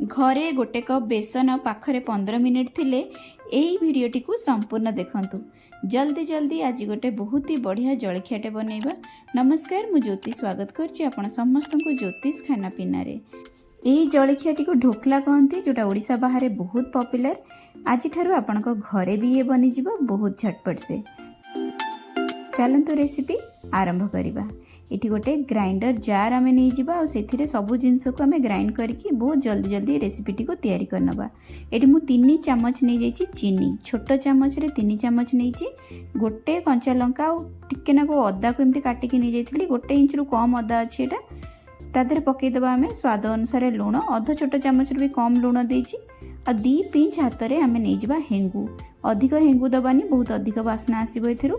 घरे गोटे कप बेसन पाखरे 15 मिनिट थिले एही भिडियोटी को संपूर्ण देखंतु। जल्दी जल्दी आज गोटे बहुत ही बढ़िया जलखियाटे बनैबा। नमस्कार, मु ज्योति स्वागत करछि आपण समस्त को ज्योतिष खाना पीना रे। एही जलखियाटी को ढोकला कहंती, जोटा ओडिसा बाहर बहुत पॉपुलर। आज ठारू आपण को घरे भी ये बनी जिवो बहुत झटपट से। चलंतु रेसिपी आरंभ करिबा। इटी गोटे ग्राइंडर जार आमे नहीं जिबा और सेथिरे सब जिंस को आमे ग्राइंड करके बहुत जल्दी जल्दी रेसिपीटी को तैयारी करनबा। एटी मु 3 चम्मच नहीं जाइछि चीनी, छोट चम्मच रे 3 चम्मच नहींछि। गोटे कंचा लंका और टिके ना को अदा को एमती काटी के नहीं जाइथिली। गोटे इंच रु कम अदा अछि एटा। तादरे पकई देबा आमे स्वाद अनुसार लूण, अध छोट चम्मच रे भी कम लूण देइछि। आ 2 पिंच हाथ रे आमे नहीं जिबा हेंगु। अधिक हेंगु दबानी, बहुत अधिक वासना आसीबो एथिरु।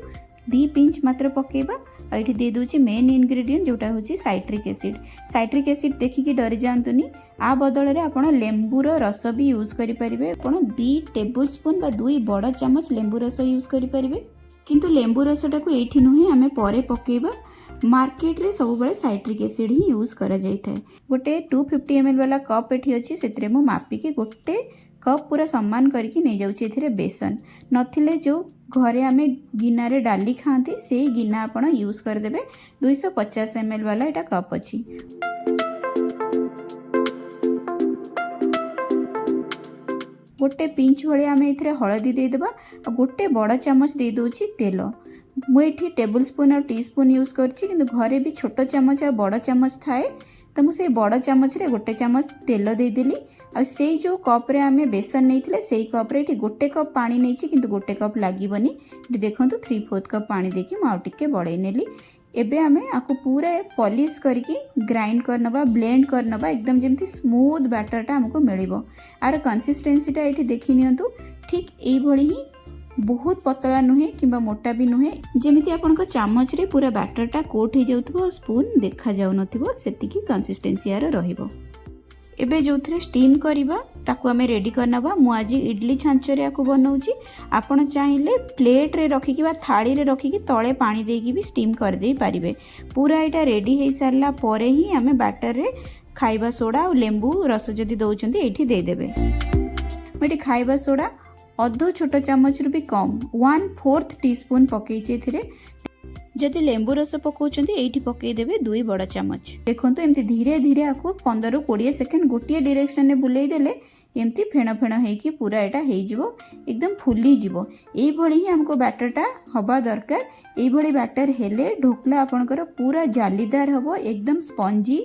2 पिंच मात्र पकेबा। और ये दे दूची मेन इनग्रेडिएंट जोटा होची साइट्रिक एसिड। साइट्रिक एसिड देखिकी डरी जातुनी। आ बदल रे आपण लेंबूर रस भी यूज करि परिबे। आपण 2 टेबल स्पून बा 2 बड़ चम्मच लेंबू रस यूज करि परिबे। किंतु लेंबू रसटा को एठी नुहे आमे परे पकेबा। मार्केट रे सब बेले साइट्रिक एसिड ही यूज करा जाय थाए। गोटे 250 ml वाला कप एठी अछि, सेतरे मु मापी के गोटे कप पूरा सम्मान करके नहीं जाउची एथिरे बेसन। नथिले जो घरे आमे गिना रे डाली खाती से गिना आपण यूज कर देबे। 250 ml वाला एटा कप अछि। गोटे पिंच भले आमे एथिरे हळदी दे देबा। आ गोटे बड़ चम्मच दे दोची तेल। मु एठी टेबल स्पून और टी स्पून यूज करछि, किंतु घरे भी छोट चम्मच और बड़ चम्मच थाए तो मु से बड़ चम्मच रे गोटे चम्मच तेल दे देली। आ से जो कप रे आमे बेसन नैथिले सेही कप रे एठी गोटे कप पानी नैछि, किंतु गोटे कप लागिबनी। एठी देखंतु 3/4 कप पानी देकी मु आ टिके बळै नेली। एबे आमे आको पूरा पॉलिश करके ग्राइंड करनबा, ब्लेंड करनबा, एकदम जेमती स्मूथ बैटरटा हमको मिलिबो। आर कंसिस्टेंसीटा एठी देखि नियंतु, ठीक एई भଳି ही बहुत पतला नुहे किंबा मोटा भी नुहे। जेमिति आपनको चामच रे पूरा बैटरटा कोट हो जाउथबो, स्पून देखा जाउ नथिबो, सेतिकी कंसिस्टेंसी आर रहिबो। एबे जोथरे स्टीम करिबा ताकू आमे रेडी करनबा। मु आज इडली छांच रे आकू बनौची। आपण चाहिले प्लेट रे रखिकी बा थाली रे रखिकी तळे पानी देकी भी स्टीम कर देई पारिबे। पूरा एटा रेडी हे सारला परे ही आमे बैटर रे खाइबा सोडा और लेंबू रस जदी दउचंती एठी दे देबे। मेटी खाइबा सोडा अधो छोट चम्मच रु भी कम 1/4 टीस्पून पकईछि एथिरे। जदि लेंबू रस पकाउछंती एठी पकई देबे 2 बड़ चम्मच। देखंतु एमती धीरे धीरे आकु 15 रु 20 सेकंड गोटिए डायरेक्शन रे बुलेई देले एमती फेण फेण हेकी पूरा एटा हेई जिवो, एकदम फुली जिवो। एई भଳି ही हमको बैटरटा हबा दरकार। एई भଳି बैटर हेले ढोकला आपनकर पूरा जालीदार हबो, एकदम स्पंजी।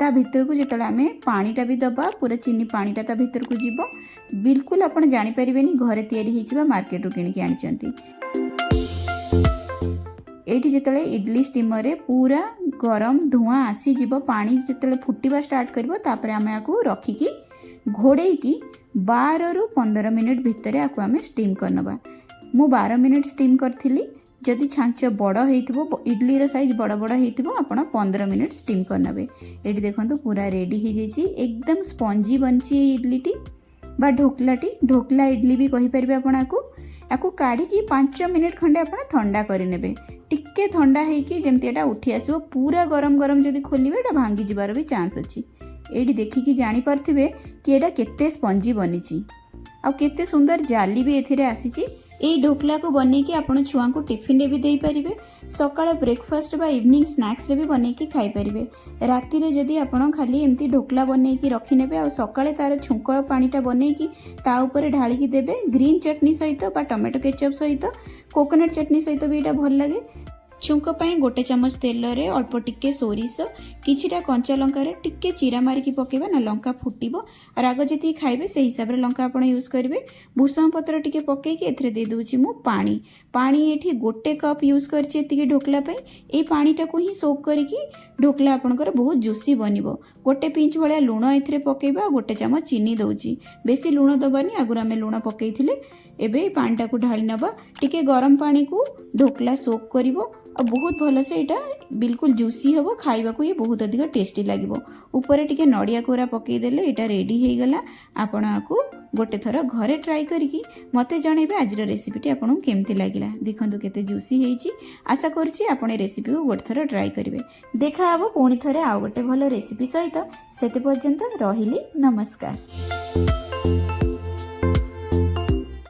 ता भीतर को जेतले आमे पानीटा भी दबा, पूरा चीनी पानीटा ता भीतर को जिवो। बिल्कुल आपण जानि परिबेनी घरे तयारी हिचिबा मार्केट रो किनि के आनिचंती। एठी जेतले इडली स्टीमर रे पूरा गरम धुआं आसी जिवो, पानी जेतले फुटिबा स्टार्ट करबो, तापरे आमे आकू रखिकी घोड़े की 12 रु 15 मिनिट भितर आकू आमे स्टीम करनबा। मु 12 मिनिट स्टीम करथिली। जदि छांच बड़ हेइथिबो, इडली रो साइज बड़ बड़ हेइथिबो, आपण 15 मिनिट स्टीम करनबे। एठी देखंतु पूरा रेडी हे जैछि, एकदम स्पंजी बनछि इडलीटी बा ढोकलाटी। ढोकला इडली भी कहि परिबे आपण आकू काढी की 5 मिनिट खंडे आपण ठंडा करि नेबे। टिके ठंडा हेकी जेमती एटा उठी आसीबो। पूरा गरम गरम जदि खोलिबे एटा भांगी जिबार भी चांस अछि। एडी देखिकी जानी पारथिबे कि एटा केते स्पंजी बनिछि आ केते सुंदर जाली भी एथिरे आसीछि। एई ढोकला को बनै कि आपण छुआ को टिफिन रे भी देई परिबे, सकाळे ब्रेकफास्ट बा इवनिंग स्नैक्स रे भी बनै कि खाई परिबे। राती रे जदि आपण खाली एमती ढोकला बनै कि रखि नेबे आ सकाळे तार छुंक पानीटा बनै कि ता ऊपर ढाली कि देबे। ग्रीन चटनी सहित बा टोमेटो केचप सहित, कोकोनट चटनी सहित भी एटा भल लागे। छुंक पाई गोटे चम्मच तेल रे अल्प टिके सोरिष, किछिटा कंचा लंका रे टिके चिरा मारिकी पकेबा ना, लंका फुटिबो। राग जति खाइबे से हिसाब रे लंका आपण यूज करिवे। भूसम पत्र टिके पकेकी एथरे दे दोछि मु पानी। पानी एठी गोटे कप यूज करछि एतिके ढोकला पई। ए पानीटा को ही सोक करिकी ढोकला आपणकर बहुत जुसी बनिबो। गोटे पिंच भलिया लूण एथरे पकेबा, गोटे चम्मच चीनी दउछि। बेसी लूण दबानी, आगुर आमे लूण पकेइथिले। एबे पानीटा को ढाली नबा। टिके गरम पानी को ढोकला सोक करिवो। और बहुत भल से एटा बिल्कुल जूसी हबो, खाइबा को ये बहुत अधिक टेस्टी लागिबो। ऊपर टिके नडिया कोरा पकई देले एटा रेडी हे गला। आपण आकू गोटे थर घरे ट्राई करिकी मते जनइबे आजर रेसिपीटी आपको केमती लगिला। देखंतु केते जूसी हेइची। आशा करुच्ची आपण रेसिपी को गोटे थर ट्राई करेंगे। देखा हबो पुणी थरे आउ गोटे भल रेसिपी सहित। सेते पर्यंत रहिली नमस्कार।